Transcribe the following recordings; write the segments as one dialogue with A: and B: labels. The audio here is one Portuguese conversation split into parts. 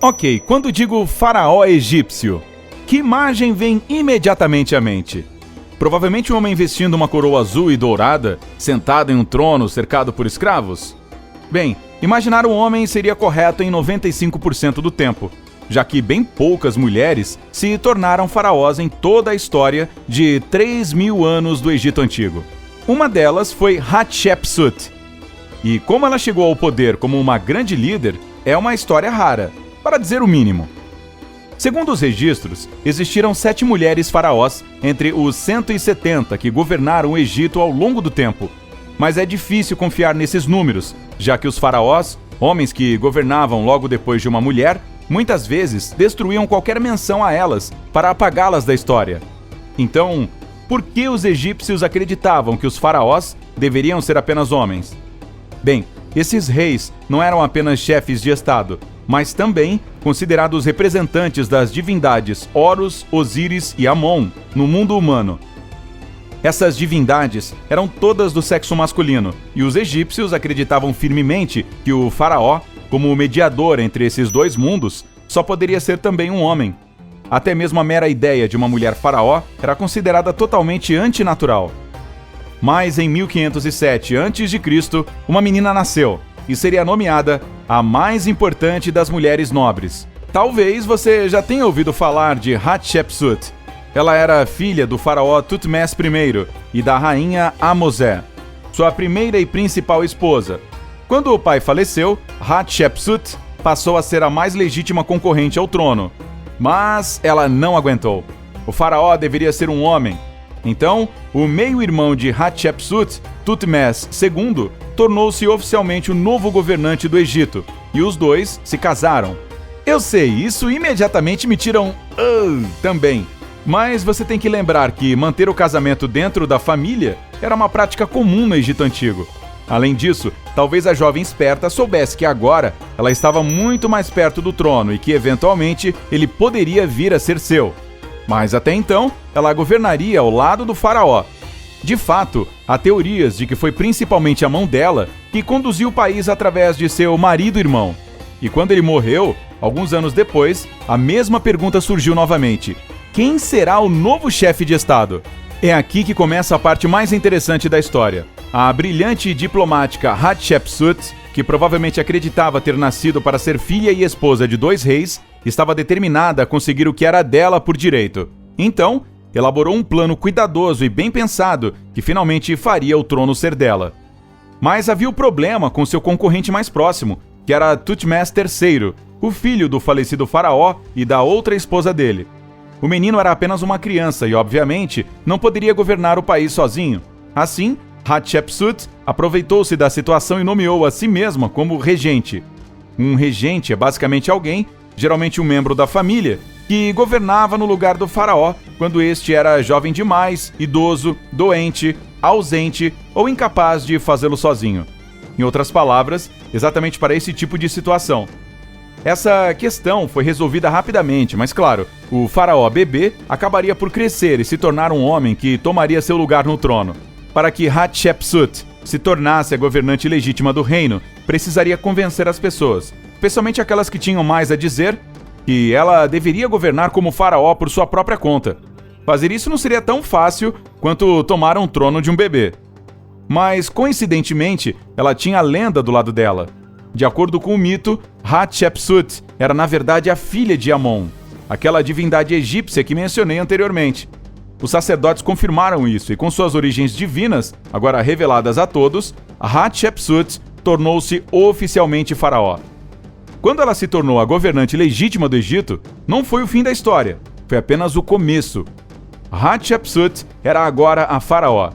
A: Ok, quando digo faraó egípcio, que imagem vem imediatamente à mente? Provavelmente um homem vestindo uma coroa azul e dourada, sentado em um trono cercado por escravos? Bem, imaginar um homem seria correto em 95% do tempo, já que bem poucas mulheres se tornaram faraós em toda a história de 3.000 anos do Egito Antigo. Uma delas foi Hatshepsut. E como ela chegou ao poder como uma grande líder, é uma história rara, para dizer o mínimo. Segundo os registros, existiram 7 mulheres faraós entre os 170 que governaram o Egito ao longo do tempo. Mas é difícil confiar nesses números, já que os faraós, homens que governavam logo depois de uma mulher, muitas vezes destruíam qualquer menção a elas para apagá-las da história. Então, por que os egípcios acreditavam que os faraós deveriam ser apenas homens? Bem, esses reis não eram apenas chefes de estado, mas também considerados representantes das divindades Horus, Osíris e Amon no mundo humano. Essas divindades eram todas do sexo masculino, e os egípcios acreditavam firmemente que o faraó, como mediador entre esses dois mundos, só poderia ser também um homem. Até mesmo a mera ideia de uma mulher faraó era considerada totalmente antinatural. Mas em 1507 a.C., uma menina nasceu e seria nomeada a mais importante das mulheres nobres. Talvez você já tenha ouvido falar de Hatshepsut. Ela era filha do faraó Tutmés I e da rainha Amosé, sua primeira e principal esposa. Quando o pai faleceu, Hatshepsut passou a ser a mais legítima concorrente ao trono. Mas ela não aguentou. O faraó deveria ser um homem. Então, o meio-irmão de Hatshepsut, Tutmés II, tornou-se oficialmente o novo governante do Egito, e os dois se casaram. Eu sei, isso imediatamente me tira um também. Mas você tem que lembrar que manter o casamento dentro da família era uma prática comum no Egito Antigo. Além disso, talvez a jovem esperta soubesse que agora ela estava muito mais perto do trono e que, eventualmente, ele poderia vir a ser seu. Mas até então, ela governaria ao lado do faraó. De fato, há teorias de que foi principalmente a mão dela que conduziu o país através de seu marido-irmão. E quando ele morreu, alguns anos depois, a mesma pergunta surgiu novamente: quem será o novo chefe de Estado? É aqui que começa a parte mais interessante da história. A brilhante diplomática Hatshepsut, que provavelmente acreditava ter nascido para ser filha e esposa de 2 reis, estava determinada a conseguir o que era dela por direito. Então, elaborou um plano cuidadoso e bem pensado que finalmente faria o trono ser dela. Mas havia o problema com seu concorrente mais próximo, que era Tutmés III, o filho do falecido faraó e da outra esposa dele. O menino era apenas uma criança e, obviamente, não poderia governar o país sozinho. Assim, Hatshepsut aproveitou-se da situação e nomeou a si mesma como regente. Um regente é basicamente alguém, geralmente um membro da família, que governava no lugar do faraó quando este era jovem demais, idoso, doente, ausente ou incapaz de fazê-lo sozinho. Em outras palavras, exatamente para esse tipo de situação. Essa questão foi resolvida rapidamente, mas claro, o faraó bebê acabaria por crescer e se tornar um homem que tomaria seu lugar no trono. Para que Hatshepsut se tornasse a governante legítima do reino, precisaria convencer as pessoas, especialmente aquelas que tinham mais a dizer, que ela deveria governar como faraó por sua própria conta. Fazer isso não seria tão fácil quanto tomar um trono de um bebê. Mas, coincidentemente, ela tinha a lenda do lado dela. De acordo com o mito, Hatshepsut era na verdade a filha de Amon, aquela divindade egípcia que mencionei anteriormente. Os sacerdotes confirmaram isso e, com suas origens divinas, agora reveladas a todos, Hatshepsut tornou-se oficialmente faraó. Quando ela se tornou a governante legítima do Egito, não foi o fim da história, foi apenas o começo. Hatshepsut era agora a faraó.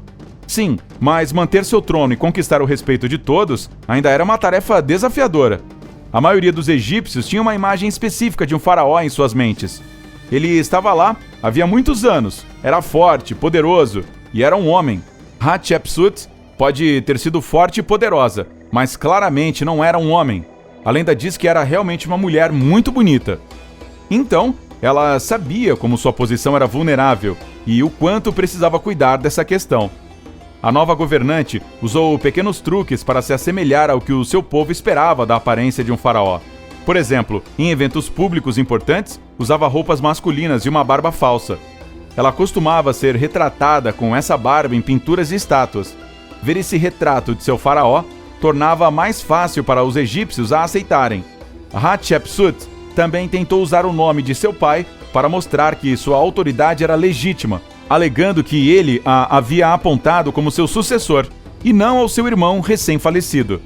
A: Sim, mas manter seu trono e conquistar o respeito de todos ainda era uma tarefa desafiadora. A maioria dos egípcios tinha uma imagem específica de um faraó em suas mentes. Ele estava lá havia muitos anos, era forte, poderoso e era um homem. Hatshepsut pode ter sido forte e poderosa, mas claramente não era um homem. A lenda diz que era realmente uma mulher muito bonita. Então, ela sabia como sua posição era vulnerável e o quanto precisava cuidar dessa questão. A nova governante usou pequenos truques para se assemelhar ao que o seu povo esperava da aparência de um faraó. Por exemplo, em eventos públicos importantes, usava roupas masculinas e uma barba falsa. Ela costumava ser retratada com essa barba em pinturas e estátuas. Ver esse retrato de seu faraó tornava mais fácil para os egípcios a aceitarem. Hatshepsut também tentou usar o nome de seu pai para mostrar que sua autoridade era legítima, alegando que ele a havia apontado como seu sucessor, e não ao seu irmão recém-falecido.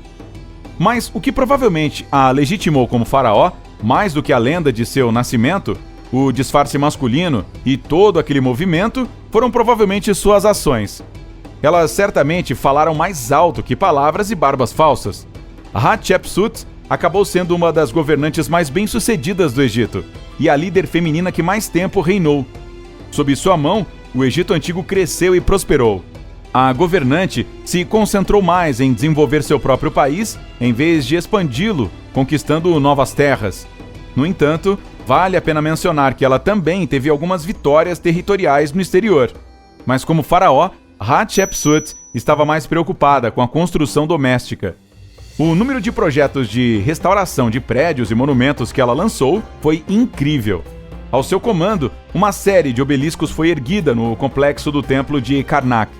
A: Mas o que provavelmente a legitimou como faraó, mais do que a lenda de seu nascimento, o disfarce masculino e todo aquele movimento, foram provavelmente suas ações. Elas certamente falaram mais alto que palavras e barbas falsas. Hatshepsut acabou sendo uma das governantes mais bem-sucedidas do Egito e a líder feminina que mais tempo reinou. Sob sua mão, o Egito Antigo cresceu e prosperou. A governante se concentrou mais em desenvolver seu próprio país em vez de expandi-lo, conquistando novas terras. No entanto, vale a pena mencionar que ela também teve algumas vitórias territoriais no exterior. Mas como faraó, Hatshepsut estava mais preocupada com a construção doméstica. O número de projetos de restauração de prédios e monumentos que ela lançou foi incrível. Ao seu comando, uma série de obeliscos foi erguida no complexo do templo de Karnak.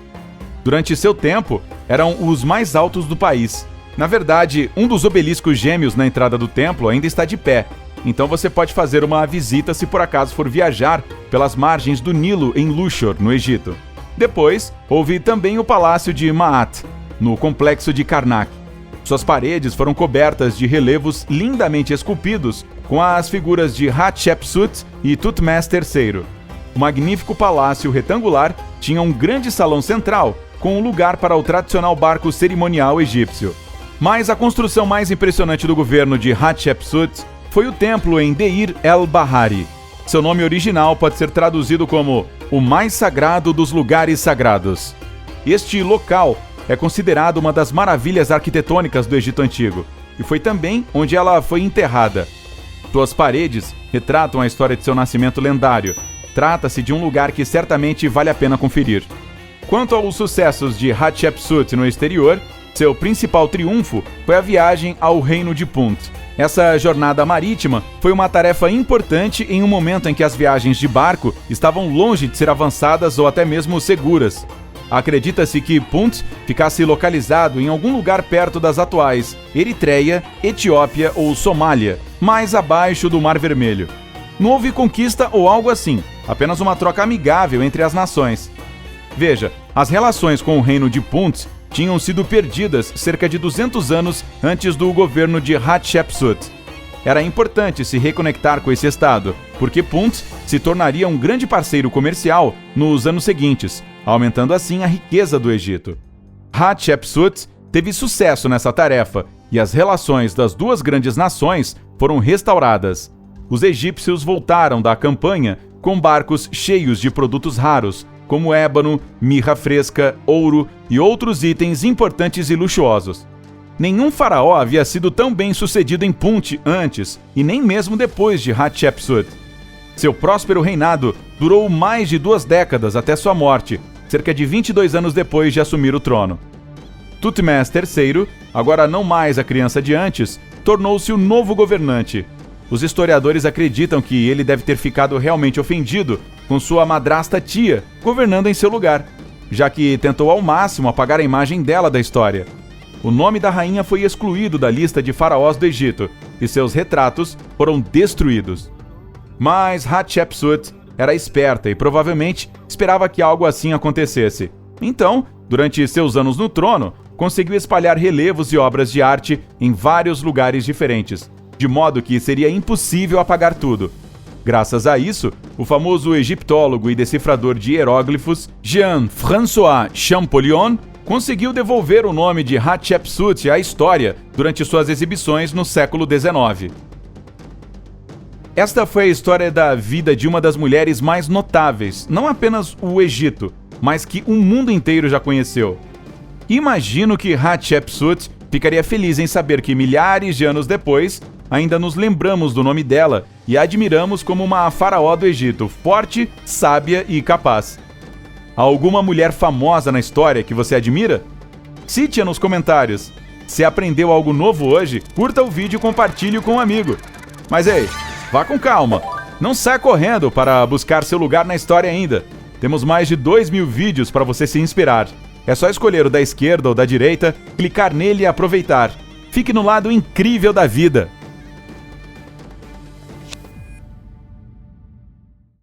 A: Durante seu tempo, eram os mais altos do país. Na verdade, um dos obeliscos gêmeos na entrada do templo ainda está de pé, então você pode fazer uma visita se por acaso for viajar pelas margens do Nilo em Luxor, no Egito. Depois, houve também o Palácio de Maat, no complexo de Karnak. Suas paredes foram cobertas de relevos lindamente esculpidos com as figuras de Hatshepsut e Thutmose III. O magnífico palácio retangular tinha um grande salão central, com um lugar para o tradicional barco cerimonial egípcio. Mas a construção mais impressionante do governo de Hatshepsut foi o templo em Deir el-Bahari. Seu nome original pode ser traduzido como o mais sagrado dos lugares sagrados. Este local é considerado uma das maravilhas arquitetônicas do Egito Antigo, e foi também onde ela foi enterrada. Suas paredes retratam a história de seu nascimento lendário. Trata-se de um lugar que certamente vale a pena conferir. Quanto aos sucessos de Hatshepsut no exterior, seu principal triunfo foi a viagem ao reino de Punt. Essa jornada marítima foi uma tarefa importante em um momento em que as viagens de barco estavam longe de ser avançadas ou até mesmo seguras. Acredita-se que Punt ficasse localizado em algum lugar perto das atuais Eritreia, Etiópia ou Somália, mais abaixo do Mar Vermelho. Não houve conquista ou algo assim, apenas uma troca amigável entre as nações. Veja, as relações com o reino de Punt tinham sido perdidas cerca de 200 anos antes do governo de Hatshepsut. Era importante se reconectar com esse estado, porque Punt se tornaria um grande parceiro comercial nos anos seguintes, aumentando assim a riqueza do Egito. Hatshepsut teve sucesso nessa tarefa e as relações das duas grandes nações foram restauradas. Os egípcios voltaram da campanha com barcos cheios de produtos raros, como ébano, mirra fresca, ouro e outros itens importantes e luxuosos. Nenhum faraó havia sido tão bem sucedido em Punt antes e nem mesmo depois de Hatshepsut. Seu próspero reinado durou mais de 2 décadas até sua morte, cerca de 22 anos depois de assumir o trono. Thutmose III, agora não mais a criança de antes, tornou-se o novo governante. Os historiadores acreditam que ele deve ter ficado realmente ofendido com sua madrasta tia governando em seu lugar, já que tentou ao máximo apagar a imagem dela da história. O nome da rainha foi excluído da lista de faraós do Egito e seus retratos foram destruídos. Mas Hatshepsut era esperta e provavelmente esperava que algo assim acontecesse. Então, durante seus anos no trono, conseguiu espalhar relevos e obras de arte em vários lugares diferentes, de modo que seria impossível apagar tudo. Graças a isso, o famoso egiptólogo e decifrador de hieróglifos Jean-François Champollion conseguiu devolver o nome de Hatshepsut à história durante suas exibições no século XIX. Esta foi a história da vida de uma das mulheres mais notáveis, não apenas o Egito, mas que o mundo inteiro já conheceu. Imagino que Hatshepsut ficaria feliz em saber que milhares de anos depois, ainda nos lembramos do nome dela e a admiramos como uma faraó do Egito, forte, sábia e capaz. Há alguma mulher famosa na história que você admira? Cite-a nos comentários. Se aprendeu algo novo hoje, curta o vídeo e compartilhe com um amigo. Mas ei, vá com calma. Não saia correndo para buscar seu lugar na história ainda. Temos mais de 2.000 vídeos para você se inspirar. É só escolher o da esquerda ou da direita, clicar nele e aproveitar. Fique no lado incrível da vida.